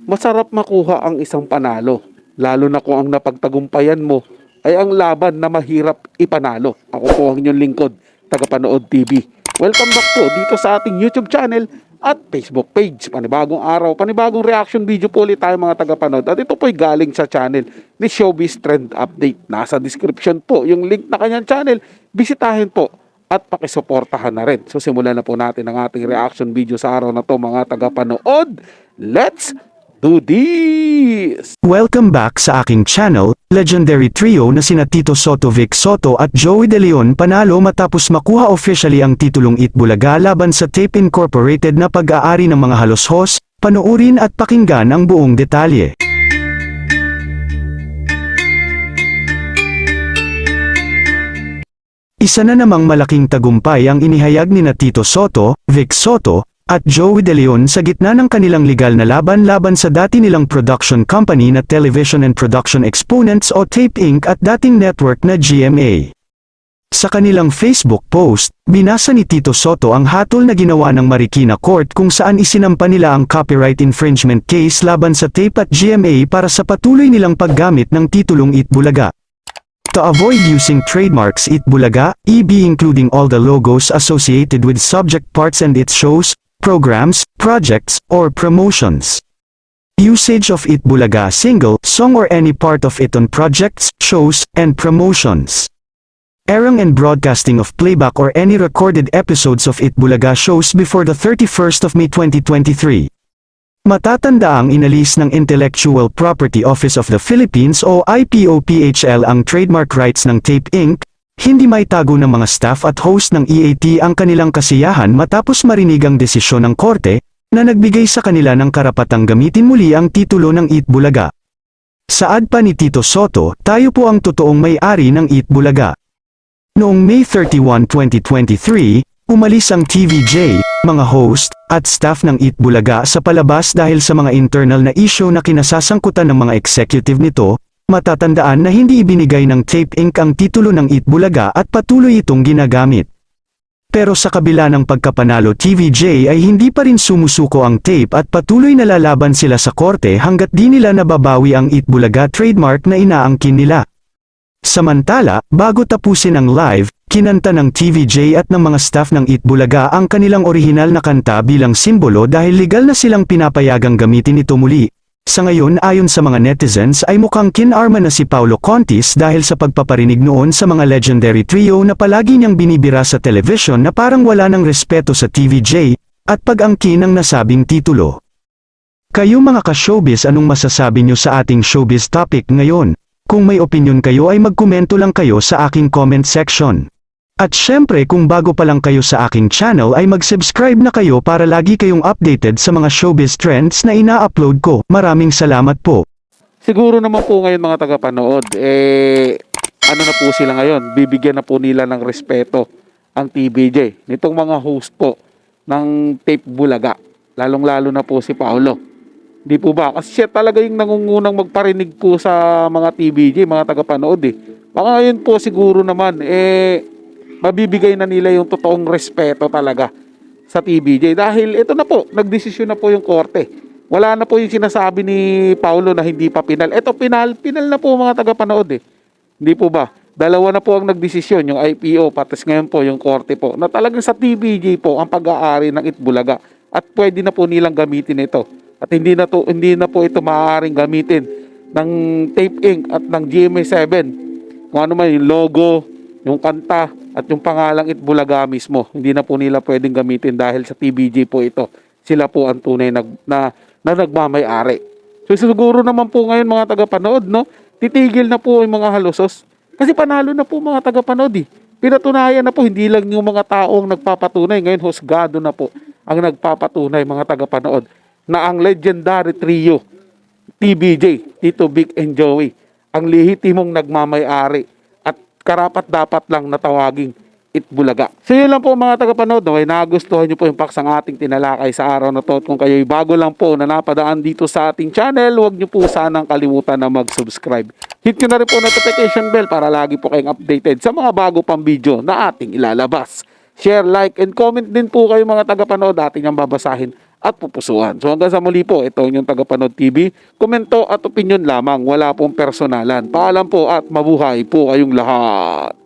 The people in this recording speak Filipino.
masarap makuha ang isang panalo, lalo na kung ang napagtagumpayan mo ay ang laban na mahirap ipanalo. Ako po ang inyong lingkod, Tagapanood TV. Welcome back po dito sa ating YouTube channel at Facebook page. Panibagong araw, panibagong reaction video po ulit tayo mga tagapanood. At ito po'y galing sa channel ni Showbiz Trend Update. Nasa description po yung link na kanyang channel. Bisitahin po at pakisuportahan na rin. So simulan na po natin ang ating reaction video sa araw na to mga tagapanood. Let's do this! Welcome back sa aking channel. Legendary trio na sina Tito Sotto, Vic Sotto at Joey De Leon panalo matapos makuha officially ang titulong Itbulaga laban sa Tape Incorporated na pag-aari ng mga haloshos. Panoorin at pakinggan ang buong detalye. Isa na namang malaking tagumpay ang inihayag ni Tito Sotto, Vic Sotto, at Joey De Leon sa gitna ng kanilang legal na laban sa dati nilang production company na Television and Production Exponents o Tape Inc. at dating network na GMA. Sa kanilang Facebook post, binasa ni Tito Sotto ang hatol na ginawa ng Marikina Court kung saan isinampa nila ang copyright infringement case laban sa Tape at GMA para sa patuloy nilang paggamit ng titulong Itbulaga. To avoid using trademarks Itbulaga, EB including all the logos associated with subject parts and its shows, programs, projects, or promotions. Usage of Itbulaga single, song or any part of it on projects, shows, and promotions. Airing and broadcasting of playback or any recorded episodes of Itbulaga shows before the 31st of May 2023. Matatanda ang inalis ng Intellectual Property Office of the Philippines o IPOPHL ang trademark rights ng Tape Inc., hindi maitago ng mga staff at host ng EAT ang kanilang kasiyahan matapos marinig ang desisyon ng korte, na nagbigay sa kanila ng karapatang gamitin muli ang titulo ng Itbulaga. Saad pa ni Tito Sotto, tayo po ang totoong may-ari ng Itbulaga. Noong May 31, 2023, umalis ang TVJ, mga host, at staff ng Itbulaga sa palabas dahil sa mga internal na issue na kinasasangkutan ng mga executive nito. Matatandaan na hindi ibinigay ng Tape Inc. ang titulo ng Itbulaga at patuloy itong ginagamit. Pero sa kabila ng pagkapanalo TVJ ay hindi pa rin sumusuko ang Tape at patuloy na lalaban sila sa korte hanggat di nila nababawi ang Itbulaga trademark na inaangkin nila. Samantala, bago tapusin ang live, kinanta ng TVJ at ng mga staff ng Itbulaga ang kanilang orihinal na kanta bilang simbolo dahil legal na silang pinapayagang gamitin ito muli. Sa ngayon ayon sa mga netizens ay mukhang kinarma na si Paulo Contis dahil sa pagpaparinig noon sa mga legendary trio na palagi niyang binibira sa television na parang wala ng respeto sa TVJ, at pag-angkin ng nasabing titulo. Kayo mga ka-showbiz, anong masasabi niyo sa ating showbiz topic ngayon? Kung may opinion kayo ay magkomento lang kayo sa aking comment section. At syempre kung bago pa lang kayo sa aking channel ay mag-subscribe na kayo para lagi kayong updated sa mga showbiz trends na ina-upload ko. Maraming salamat po. Siguro naman po ngayon mga tagapanood, ano na po sila ngayon, bibigyan na po nila ng respeto ang TVJ, nitong mga host po ng Tape Bulaga, lalong-lalo na po si Paulo. Di po ba? Kasi siya talaga yung nangungunang magparinig po sa mga TVJ, mga tagapanood Baka ngayon po siguro naman, mabibigay na nila yung totoong respeto talaga sa TVJ. Dahil ito na po, nagdesisyon na po yung korte. Wala na po yung sinasabi ni Paulo na hindi pa pinal. Ito pinal na po mga tagapanood Hindi po ba? Dalawa na po ang nagdesisyon, yung IPO, patas ngayon po yung korte po, na talagang sa TVJ po ang pag-aari ng Itbulaga. At pwede na po nilang gamitin ito. At hindi na po ito maaaring gamitin ng Tape Inc. at ng GMA7. Kung ano man yung logo, yung kanta, at yung pangalang Itbulaga mismo, hindi na po nila pwedeng gamitin dahil sa TVJ po ito. Sila po ang tunay na nagmamay-ari. So siguro naman po ngayon mga tagapanood, titigil na po yung mga halusos. Kasi panalo na po mga tagapanood Pinatunayan na po, hindi lang yung mga taong nagpapatunay. Ngayon husgado na po ang nagpapatunay mga tagapanood na ang legendary trio, TVJ, Tito, Vic, and Joey, ang lehitimong nagmamay-ari karapat dapat lang natawaging Itbulaga. So yun lang po mga tagapanood, ay nagustuhan nyo po yung paksang ating tinalakay sa araw na to. At kung kayo'y bago lang po na napadaan dito sa ating channel, huwag nyo po sanang kalimutan na mag-subscribe. Hit nyo na rin po notification bell para lagi po kayong updated sa mga bago pang video na ating ilalabas. Share, like, and comment din po kayo mga tagapanood, ating ang babasahin at pupusuan. So hanggang sa muli po, ito yung Tagapanood TV. Komento at opinion lamang, wala pong personalan. Paalam po at mabuhay po kayong lahat.